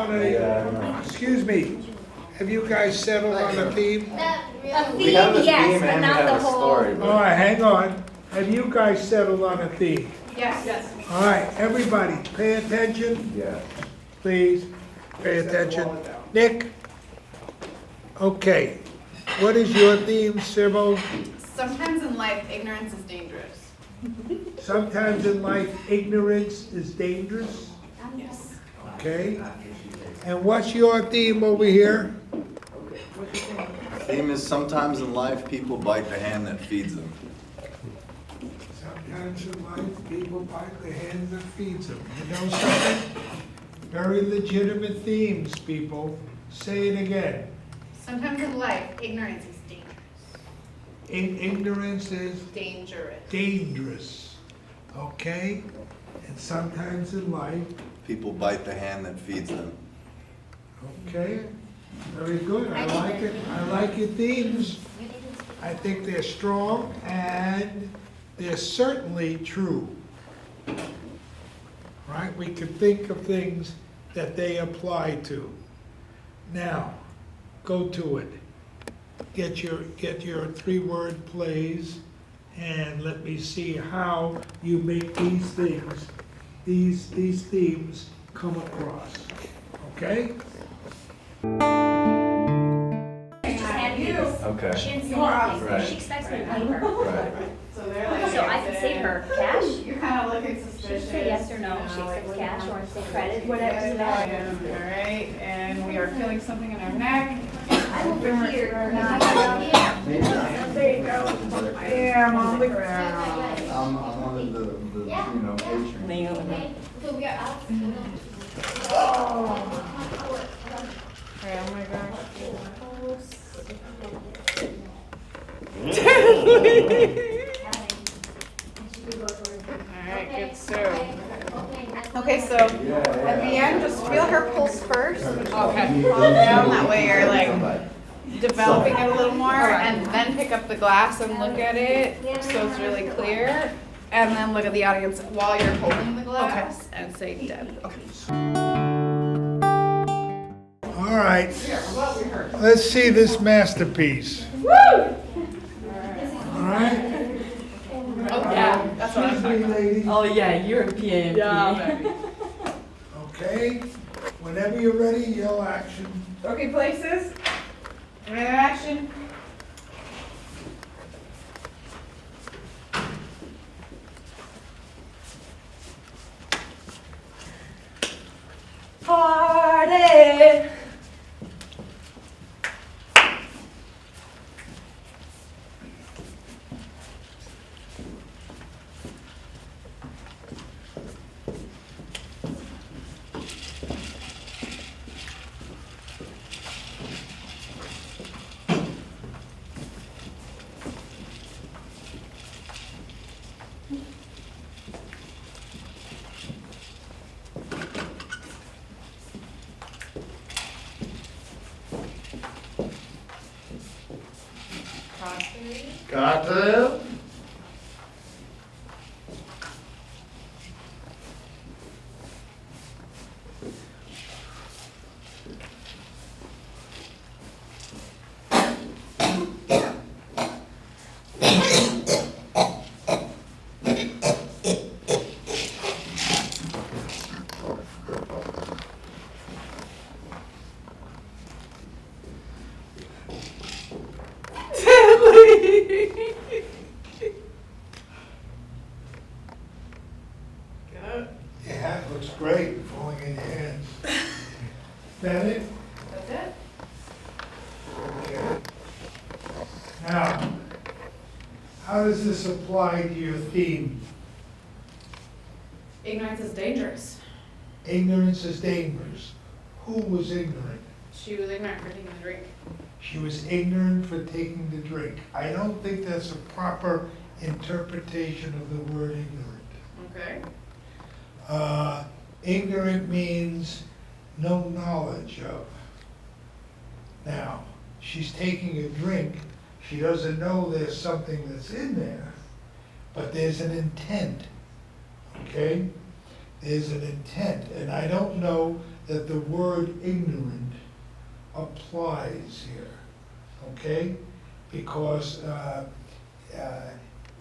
on a, excuse me, have you guys settled on a theme? A theme, We have a yes, theme but and we not the have a whole. story, All but right, hang on. Have you guys settled on a theme? Yes. Yes. All right, everybody, pay attention, yeah. please. Pay attention. Nick? Okay. What is your theme, Sybil? Sometimes in life, ignorance is dangerous. Sometimes in life, ignorance is dangerous. Yes. Okay. And what's your theme over here? Theme is sometimes in life people bite the hand that feeds them. Sometimes in life, people bite the hand that feeds them. You know something? Very legitimate themes, people. Say it again. Sometimes in life, ignorance is dangerous. Ignorance is Dangerous. dangerous. Okay? And sometimes in life, People bite the hand that feeds them. okay? Very good. I like it. I like your themes. I think they're strong and they're certainly true. Right? We can think of things that they apply to. Now, go to it. Get your three-word plays and let me see how you make these things, these themes come across. Okay? Okay. She didn't say anything. Right. She expects me to pay her. Right. So they're like. So I can save her cash. You're kind of looking She suspicious. can say yes or no. She accepts cash or say credit, whatever. All right, and we are feeling something in our neck. I'm over here. Not There you go. Yeah, I'm on the ground. I'm one of the patrons. So we are out. Oh my gosh. Alright, good, so. Okay, so at the end, just feel her pulse first. Okay. Calm down, that way you're like developing it a little more, and then pick up the glass and look at it, so it's really clear. And then look at the audience while you're holding the glass and say dead. All right. Let's see this masterpiece. All right? Oh, yeah, that's what I'm Excuse talking me, about. ladies. Oh yeah, European. Yeah, baby. Okay? Whenever you're ready, yell action. Okay, places. Ready, action. Party. Cocktail? Your hat looks great, falling in your hands. Is that it? That's it. Okay. Now, how does this apply to your theme? Ignorance is dangerous. Ignorance is dangerous. Who was ignorant? She was ignorant for taking a drink. She was ignorant for taking the drink. I don't think that's a proper interpretation of the word ignorant. Okay. Ignorant means no knowledge of. Now, she's taking a drink. She doesn't know there's something that's in there, but there's an intent, okay? There's an intent, and I don't know that the word ignorant applies here, okay? Because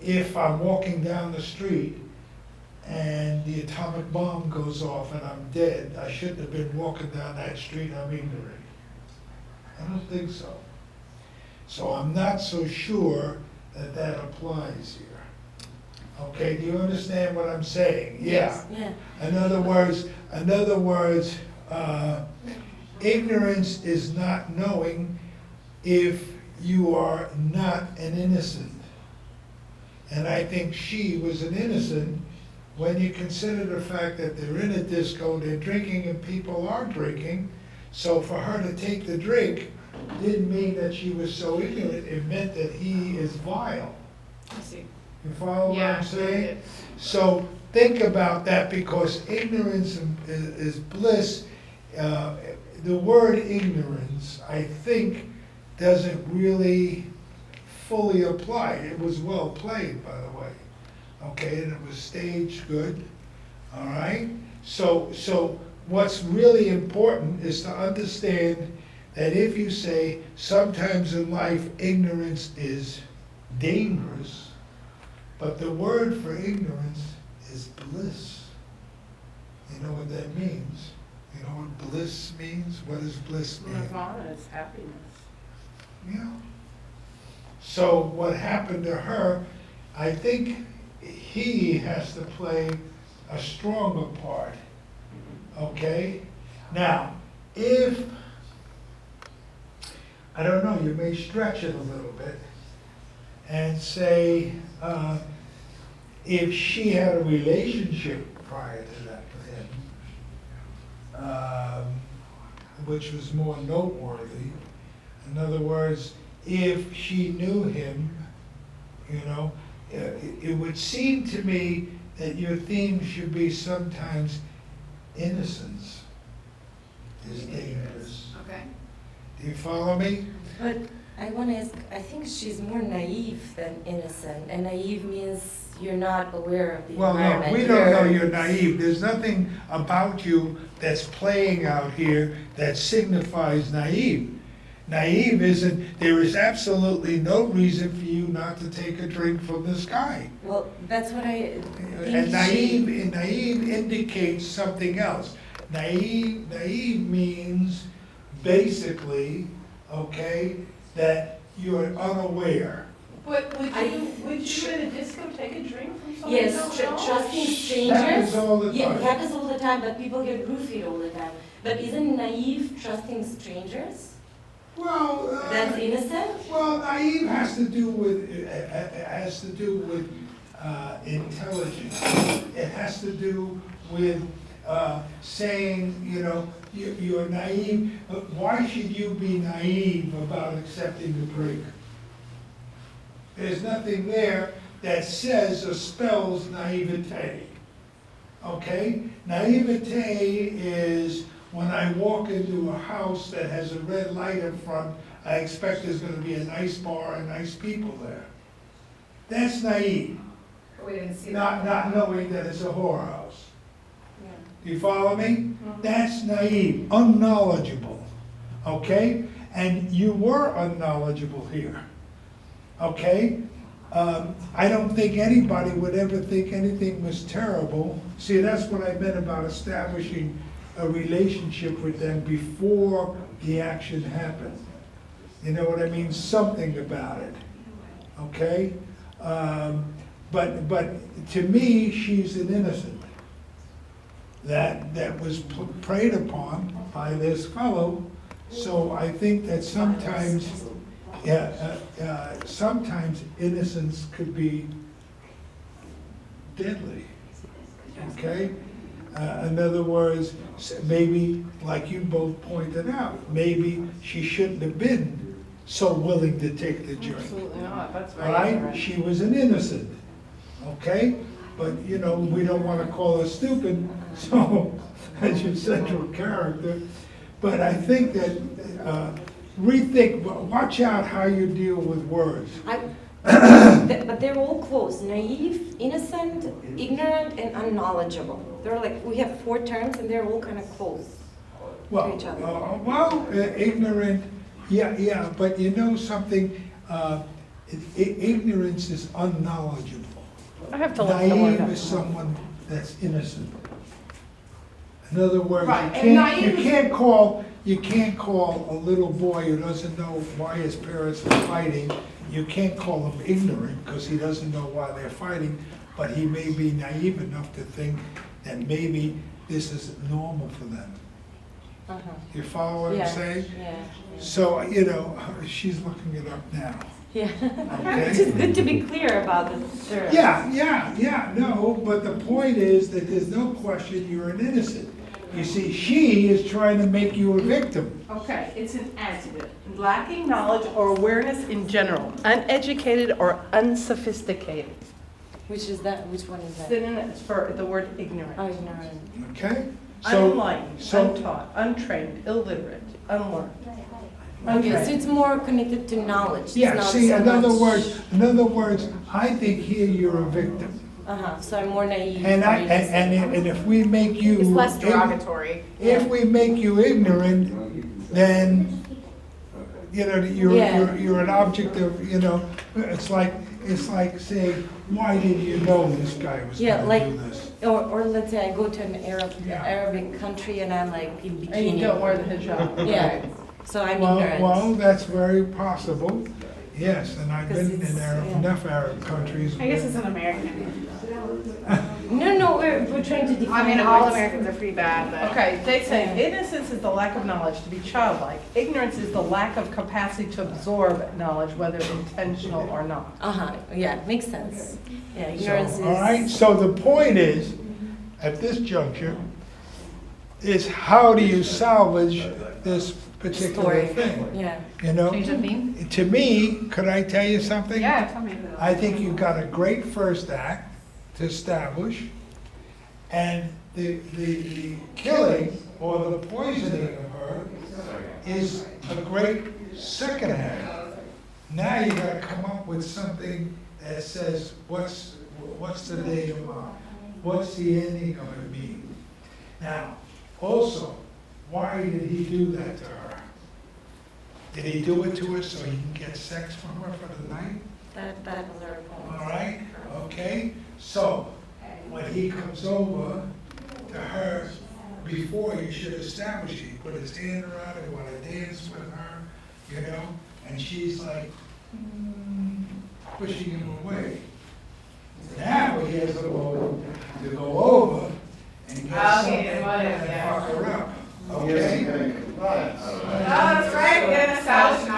if I'm walking down the street and the atomic bomb goes off and I'm dead, I shouldn't have been walking down that street, I'm ignorant. I don't think so. So I'm not so sure that that applies here. Okay, do you understand what I'm saying? Yeah. Yeah. In other words, ignorance is not knowing if you are not an innocent. And I think she was an innocent when you consider the fact that they're in a disco, they're drinking and people are drinking. So for her to take the drink didn't mean that she was so ignorant, it meant that he is vile. I see. You follow what Yeah, I'm saying? it- So think about that, because ignorance is bliss. The word ignorance, I think, doesn't really fully apply. It was well played, by the way. Okay, and it was staged good, all right? So what's really important is to understand that if you say sometimes in life ignorance is dangerous, but the word for ignorance is bliss. You know what that means? You know what bliss means? What does bliss mean? Nirvana is happiness. Yeah. So what happened to her, I think he has to play a stronger part, okay? Now, if, I don't know, you may stretch it a little bit and say, if she had a relationship prior to that with him, which was more noteworthy. In other words, if she knew him, you know, it would seem to me that your theme should be sometimes innocence is dangerous. Okay. Do you follow me? But I want to ask, I think she's more naive than innocent, and naive means you're not aware of the Well, no, environment. we don't know you're naive. There's nothing about you that's playing out here that signifies naive. Naive isn't, there is absolutely no reason for you not to take a drink from the sky. Well, that's what I think And naive indicates something else. Naive means basically, okay, that you're unaware. But would I- you at a disco take a drink from someone you Yes, don't know? trusting Happens strangers. all the Yeah, it time. happens all the time, but people get roofied all the time. But isn't naive trusting strangers? Well, That's innocent? well, naive has to do with intelligence. It has to do with saying, you know, you're naive. But why should you be naive about accepting the drink? There's nothing there that says or spells naivete. Okay? Naivete is when I walk into a house that has a red light in front, I expect there's gonna be a nice bar and nice people there. That's naive, We didn't see that. not knowing that it's a whorehouse. Yeah. Do you follow me? That's naive, unknowledgeable, okay? And you were unknowledgeable here, okay? I don't think anybody would ever think anything was terrible. See, that's what I meant about establishing a relationship with them before the action happened. You know what I mean? Something about it, okay? But to me, she's an innocent that was preyed upon by this fellow. So I think that sometimes, sometimes innocence could be deadly, okay? In other words, maybe, like you both pointed out, maybe she shouldn't have been so willing to take the drink. Absolutely not, that's All very right, ignorant. she was an innocent, okay? But, you know, we don't want to call her stupid, so, as your central character. But I think that, rethink, watch out how you deal with words. But they're all close: naive, innocent, ignorant, and unknowledgeable. They're like, we have 4 terms and they're all kind of close. Well, each other. Ignorant, yeah, but you know something, ignorance is unknowledgeable. I have to look the word Naive up. is someone that's innocent. In other words, Right, and naive is- you can't call a little boy who doesn't know why his parents are fighting, you can't call him ignorant because he doesn't know why they're fighting, but he may be naive enough to think that maybe this is normal for them. Uh-huh. You follow what Yeah, I'm saying? yeah, So, she's looking it up now, yeah. okay? It's just good to be clear about the term. Yeah, no, but the point is that there's no question you're an innocent. You see, she is trying to make you a victim. Okay, it's an adjective. Lacking knowledge or awareness in general, uneducated or unsophisticated. Which is that? Which one is that? Synonyms for the word ignorant. Oh, ignorant. Okay? So, Unenlightened, so- untaught, untrained, illiterate, unlearned. Okay, so Untrained. it's more connected to knowledge. It's yeah, not see, so in other much- words, I think here you're a victim. Uh-huh, so I'm more naive. And more innocent. and if we make you. It's less derogatory. If we make you ignorant, then, Yeah. you're an object of, it's like saying, why didn't you know this guy was Yeah, gonna like, do this? or let's say I go to an Yeah. Arabic country and I'm like in bikini. And you don't wear the hijab. Yeah, so I'm ignorant. Well, that's very possible, yes, and I've 'Cause been in it's- yeah. enough Arab countries. I guess it's an American. No, we're trying to define. I mean, the all words. Americans are pretty bad, but. Okay, they say innocence is the lack of knowledge, to be childlike. Ignorance is the lack of capacity to absorb knowledge, whether intentional or not. Uh-huh, yeah, makes sense. Yeah, So, ignorance is. all right, so the point is, at this juncture, is how do you salvage this particular Story. thing? Yeah. Change the theme? To me, could I tell you something? Yeah, tell me. I think you got a great first act to establish, and the killing or the poisoning of her is a great second act. Now you gotta come up with something that says, what's the denouement? What's the ending of it mean? Now, also, why did he do that to her? Did he do it to her so he can get sex from her for the night? That was our point. All right, okay, so when he comes over to her, before you should establish, he put his hand around her, want to dance with her, and she's like, pushing him away. Now he has to go over and get something and fuck her up, okay? That's right, yeah, establishment.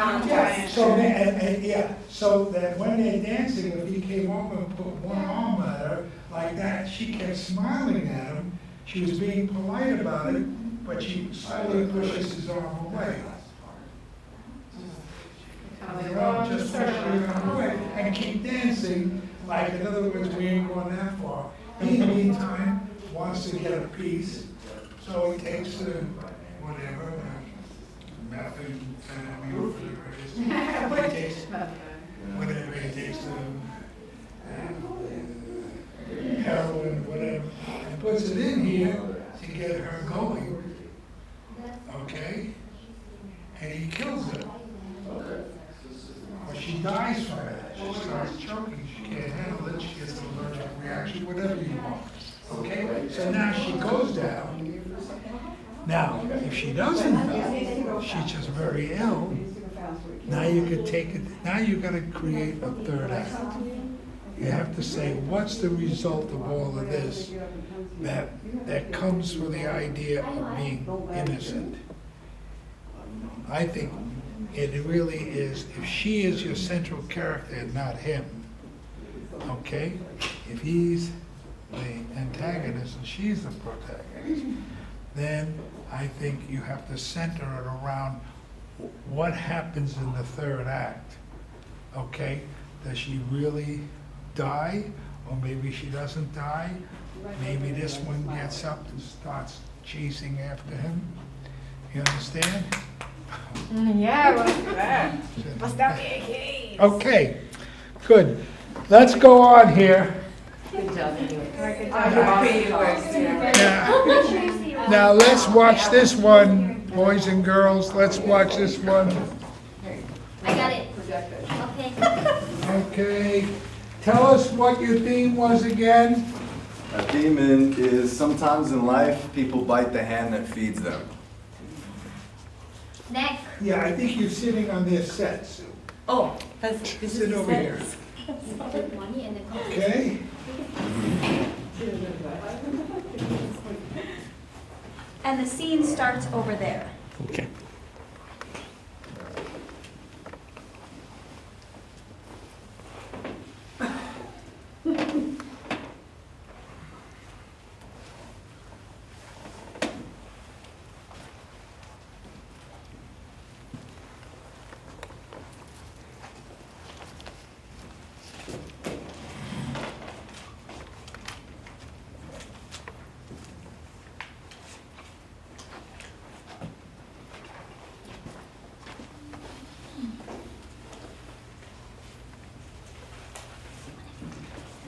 So that when they're dancing, if he came over and put one arm at her like that, she kept smiling at him. She was being polite about it, but she slowly pushes his arm away. Just push his arm away and keep dancing. Like, in other words, we ain't going that far. He, in the meantime, wants to get a piece, so he takes the whatever, methamphetamine, whatever it is. Whatever he takes, heroin, whatever, and puts it in here to get her going, okay? And he kills her. Or she dies from it. She starts choking, she can't handle it, she gets an allergic reaction, whatever you want, okay? So now she goes down. Now, if she doesn't die, she's just very ill. Now you could take it, now you gotta create a third act. You have to say, what's the result of all of this that comes from the idea of being innocent? I think it really is, if she is your central character and not him, okay? If he's the antagonist and she's the protagonist, then I think you have to center it around what happens in the third act, okay? Does she really die? Or maybe she doesn't die? Maybe this one gets up and starts chasing after him? You understand? Yeah, let's do that. Bust out the AKs. Okay, good. Let's go on here. Good job, anyway. Now, let's watch this one Boys and girls, let's watch this one. I got it. Okay. Okay, tell us what your theme was again. A theme is sometimes in life, people bite the hand that feeds them. Next. Yeah, I think you're sitting on this set, Sue. Oh, this Sit over here. Put money and then. Okay? And the scene starts over there. Okay.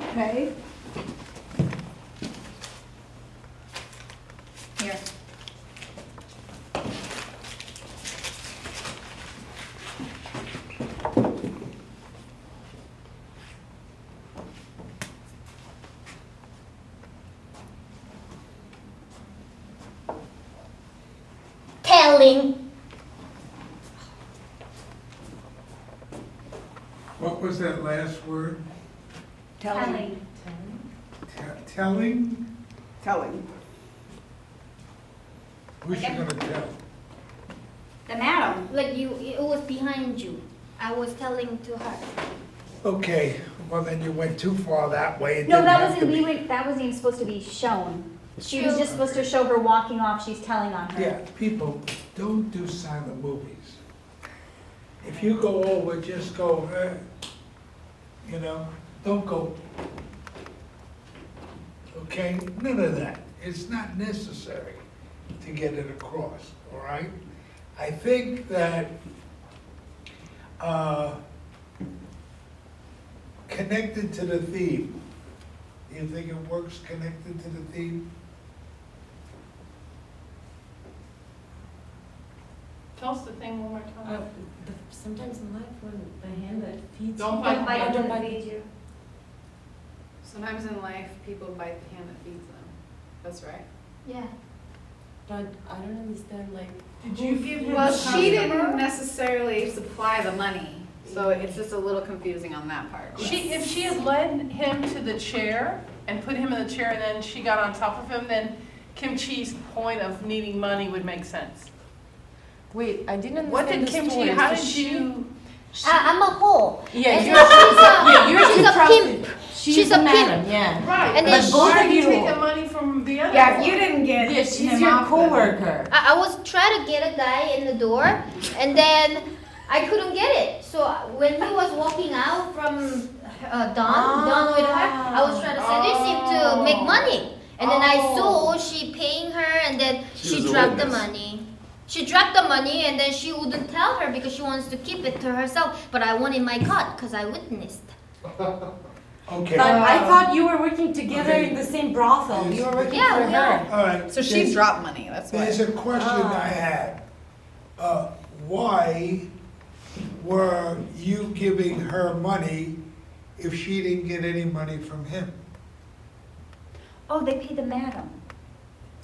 Okay. Here. Telling. What was that last word? Telling. Telling? Telling. Who's she gonna tell? The madam. Like you, it was behind you. I was telling to her. Okay, well then you went too far that way. It No, didn't that have to wasn't, be. that wasn't even supposed to be shown. She was just supposed to show her walking off, she's telling on her. Yeah, people, don't do silent movies. If you go over, just go, you know, don't go. Okay, none of that. It's not necessary to get it across, all right? I think that, connected to the theme, do you think it works connected to the theme? Tell us the thing one more time. Sometimes in life when the hand that feeds Don't you. bite Don't bite I don't when it bite. feeds you. Sometimes in life, people bite the hand that feeds them. That's right. Yeah. But I don't understand, like, Did you give him? Well, the she customer? didn't necessarily supply the money, so it's just a little confusing on that part. If she had led him to the chair and put him in the chair and then she got on top of him, then Kim Chi's point of needing money would make sense. wait, I didn't understand What did the Kim story. Chi, how So did you? I'm a whore. Yeah, And you're, then you're she's a too pimp. She's a a madam, pimp. yeah. Right, And but then both why of did you you- take the money from the other? Yeah, if one? you didn't get Yeah, she's him your off, then- coworker. I was trying to get a guy in the door, and then I couldn't get it. So when he was walking out from Don with her, I was trying to seduce him to make money. And then I saw she paying her, and then She she was a dropped the witness. money. She dropped the money, and then she wouldn't tell her because she wants to keep it to herself. But I wanted my cut because I witnessed. Okay, But all I thought you were working together Okay. in the same brothel. You were working Yeah, for we her. right. So she there's- dropped money, that's why. There's a question I had. Why were you giving her money if she didn't get any money from him? Oh, they paid the madam.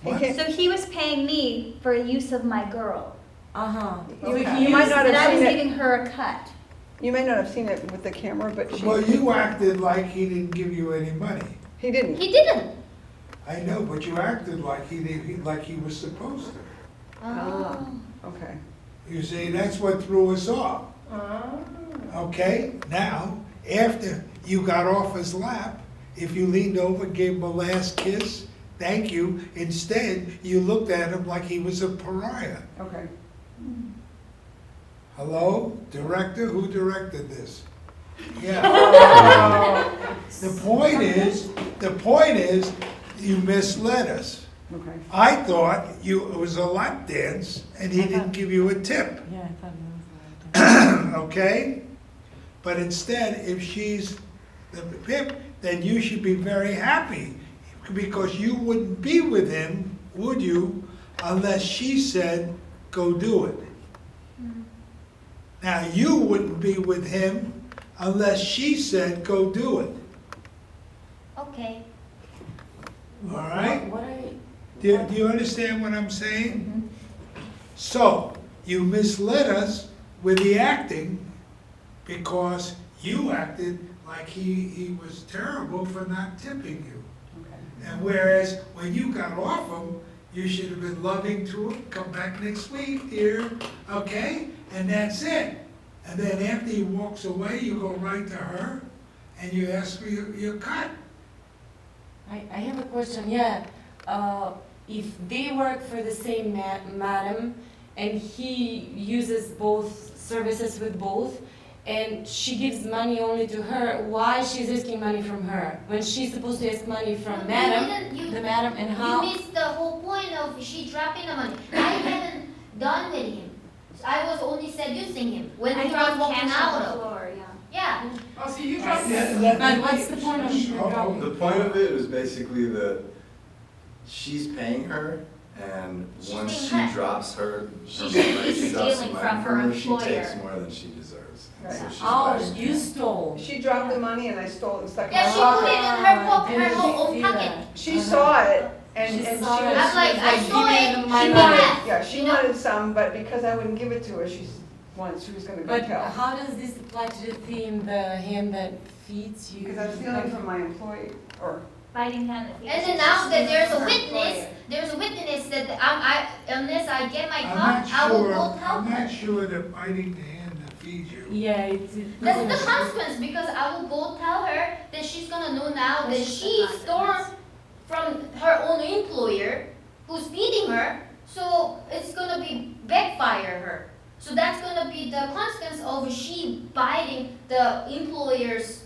What? So he was paying me for use of my girl. Uh-huh. Okay. You might not and have I was seen it. giving her a cut. You may not have seen it with the camera, but Well, you acted like he didn't give you any money. he didn't. He didn't. I know, but you acted like like he was supposed to. Ah. Okay. You see, that's what threw us off. Okay, now, after you got off his lap, if you leaned over, gave him a last kiss, thank you, instead, you looked at him like he was a pariah. Okay. Hello, director, who directed this? Yeah. The point is, you misled us. Okay. I thought it was a lap dance, and he didn't give you a tip. Yeah, I thought it was Okay? But instead, if she's the pimp, then you should be very happy, because you wouldn't be with him, would you, unless she said, go do it. Now, you wouldn't be with him unless she said, go do it, Okay. all right? What I, Do you understand what I'm saying? So, you misled us with the acting because you acted like he was terrible for not tipping you. And whereas when you got off him, you should have been loving to him, come back next week, dear, okay? And that's it. And then after he walks away, you go right to her and you ask for your cut. I have a question, yeah. If they work for the same madam and he uses both services with both, and she gives money only to her, why she's asking money from her? When she's supposed to ask money from No, madam, you the madam, and how? You missed the whole point of she dropping the money. I hadn't done with him. I was only seducing him when he was walking out of. floor, yeah. Yeah. Oh, so you dropped this? But what's the point of dropping? The point of it is basically that she's paying her, and She's once being she cut. drops her She's money, she drops stealing money from her she employer. takes more than she deserves. And so Right. she's Oh, biting you him. stole. She dropped the money and I stole it and stuck it in Yeah, my she put pocket. it in her pocket, her Didn't own see pocket. that. She saw it and She she saw it. was. I'm like, I Like, saw give me it. the She money. wanted, yeah, she You know? wanted some, but because I wouldn't give it to her, she was gonna go But tell. how does this apply to the theme, the hand that feeds you? Because I'm stealing from my employee, or, Biting hand that feeds. And then now that there's a witness that unless I get my I'm cut, not I will sure, go tell I'm her. not sure that biting the hand that feeds you. Yeah, That's the consequence because I will go tell her that she's gonna know now that she stole from her own employer who's feeding her, so it's gonna be backfire her. So that's gonna be the consequence of she biting the employer's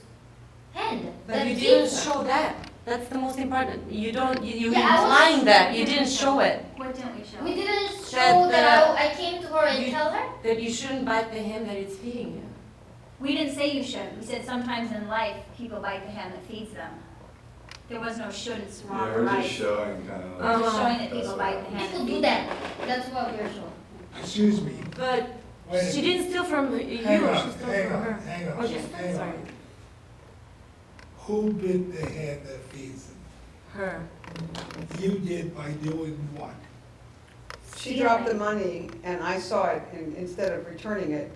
hand. But that you didn't feeds her. show that. That's the most important. You don't, you Yeah, I was- implying that. You didn't show it. What didn't we show? We didn't show That that I came to her and you- tell her. That you shouldn't bite the hand that it's feeding you. We didn't say you shouldn't. We said sometimes in life, people bite the hand that feeds them. There was no shouldn'ts, Yeah, wrong, or we're right. just showing kind of We're like. just showing that That's people what bite the hand that People do feeds that. them. That's what we're showing. Excuse me, But wait a she minute. didn't steal from you. She Hang on, stole hang from on, her. hang on, Okay, hang sorry. on. Who bit the hand that feeds them? Her. You did by doing what? she dropped the money and I saw it, and instead of returning it,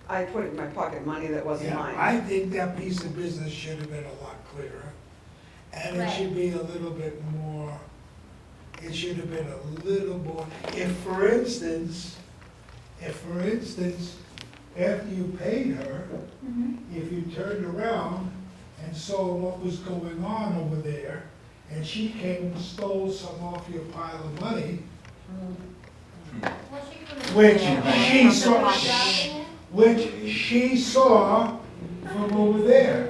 I put it in my pocket, money that wasn't Yeah, mine. I think that piece of business should have been a lot clearer. And it Right. should be a little bit more, it should have been a little more, if for instance, after you paid her, if you turned around and saw what was going on over there, and she came and stole some off your pile of money, Well, she couldn't- which Yeah. she saw, which she saw from over there.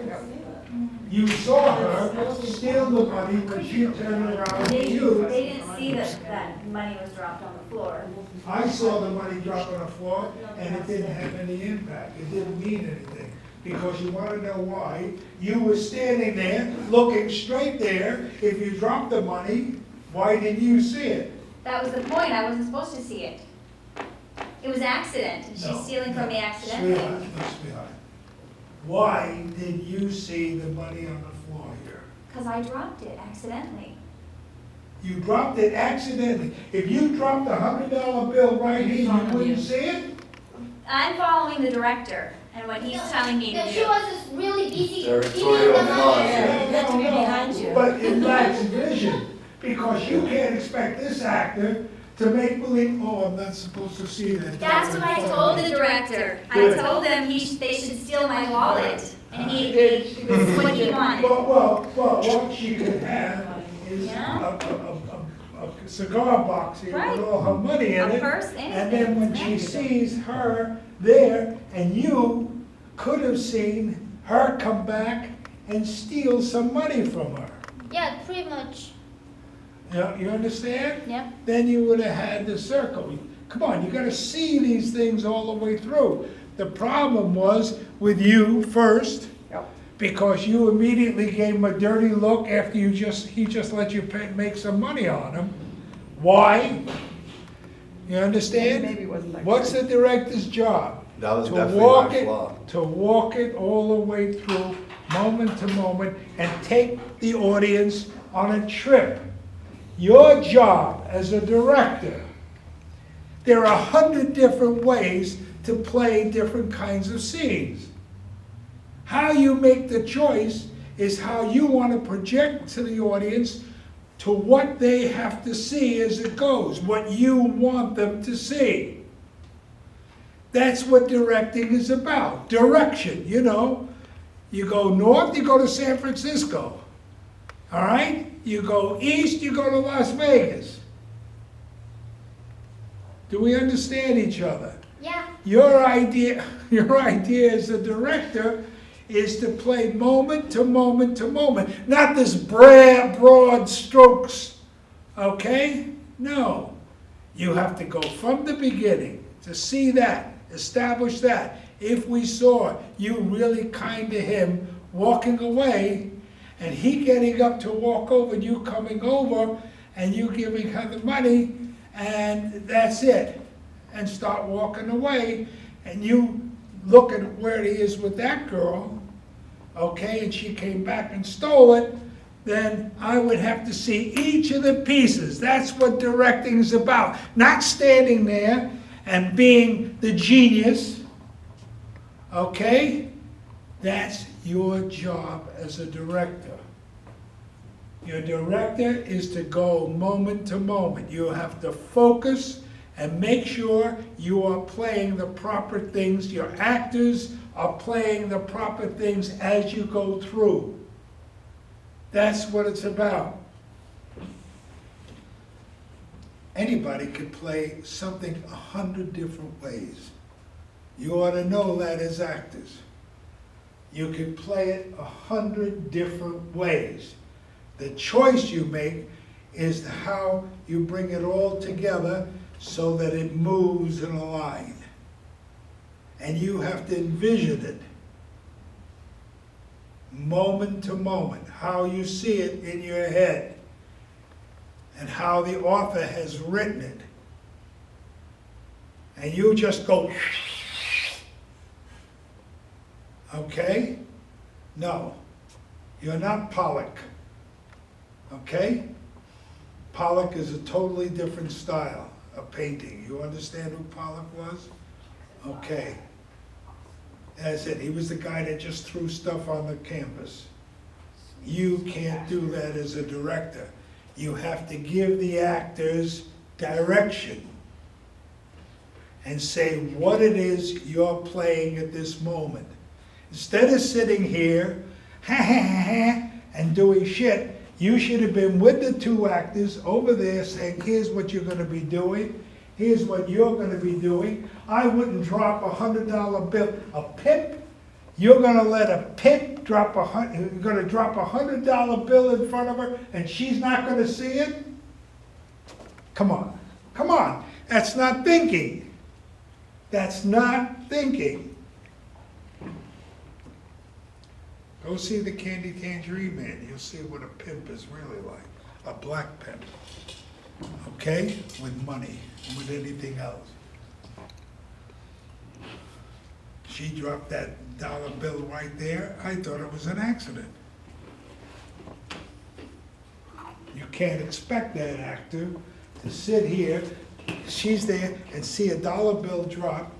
You saw her steal the money, but she turned around They, to you. they didn't see that money was dropped on the floor. I saw the money drop on the floor, and it didn't have any impact, it didn't mean anything. Because you wanna know why? You were standing there, looking straight there, if you dropped the money, why didn't you see it? That was the point. I wasn't supposed to see it. It was accident. She's No, stealing from me no, accidentally. Sweetheart, no, sweetheart. Why did you see the money on the floor here? Because I dropped it accidentally. You dropped it accidentally. If you dropped a $100 bill right here, you wouldn't see it? I'm following the director and what he's telling me No, to she do. was just really busy Territorial feeding the laws, money. yeah. You have to be behind you. But it lacks vision, because you can't expect this actor to make believe, oh, I'm not supposed to see that. That's what I told the director. I Good. told them they should steal my wallet. And She he, did, she this is did. what he wanted. Well, what she could have is Yeah. a cigar box here Right. with all her money in A it. purse, And then when she anything. sees her there, and you could have seen her come back and steal some money from her. Yeah, pretty much. You understand? Yeah. Then you would have had the circle. Come on, you gotta see these things all the way through. The problem was with you first, Yep. because you immediately gave him a dirty look after he just let you make some money on him. Why? You understand? Maybe it wasn't that What's great. the director's job? That was To definitely walk my it, flaw. to walk it all the way through, moment to moment, and take the audience on a trip. Your job as a director, there are 100 different ways to play different kinds of scenes. How you make the choice is how you want to project to the audience to what they have to see as it goes, what you want them to see. That's what directing is about. Direction, you know. You go north, you go to San Francisco. All right? You go east, you go to Las Vegas. Do we understand each other? Yeah. Your idea as a director is to play moment to moment to moment, not this broad strokes, okay? No. You have to go from the beginning to see that, establish that. If we saw you really kind to him walking away, and he getting up to walk over, and you coming over, and you giving her the money, and that's it, and start walking away, and you look at where he is with that girl, okay, and she came back and stole it, then I would have to see each of the pieces. That's what directing is about. Not standing there and being the genius, okay? That's your job as a director. Your director is to go moment to moment. You have to focus and make sure you are playing the proper things. Your actors are playing the proper things as you go through. That's what it's about. Anybody could play something 100 different ways. You ought to know that as actors. You can play it 100 different ways. The choice you make is how you bring it all together so that it moves in a line. And you have to envision it, moment to moment, how you see it in your head, and how the author has written it. And you just go, okay? No, you're not Pollock, okay? Pollock is a totally different style of painting. You understand who Pollock was? Okay. That's it. He was the guy that just threw stuff on the canvas. You can't do that as a director. You have to give the actors direction and say what it is you're playing at this moment. Instead of sitting here, and doing shit, you should have been with the two actors over there saying, here's what you're going to be doing. Here's what you're going to be doing. I wouldn't drop $100 bill. A pimp? You're going to let a pimp drop you're going to drop $100 bill in front of her and she's not going to see it? Come on. Come on. That's not thinking. That's not thinking. Go see the Candy Tangerine Man. You'll see what a pimp is really like. A black pimp. Okay? With money. And with anything else. She dropped that dollar bill right there. I thought it was an accident. You can't expect that actor to sit here, she's there, and see a dollar bill drop,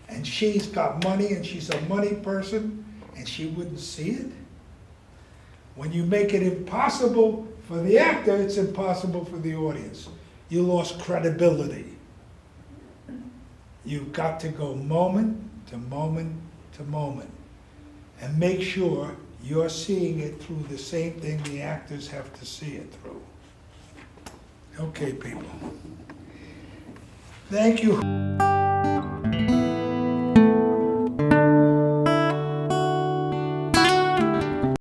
and she's got money and she's a money person, and she wouldn't see it? When you make it impossible for the actor, it's impossible for the audience. You lost credibility. You've got to go moment to moment to moment and make sure you're seeing it through the same thing the actors have to see it through. Okay, people. Thank you.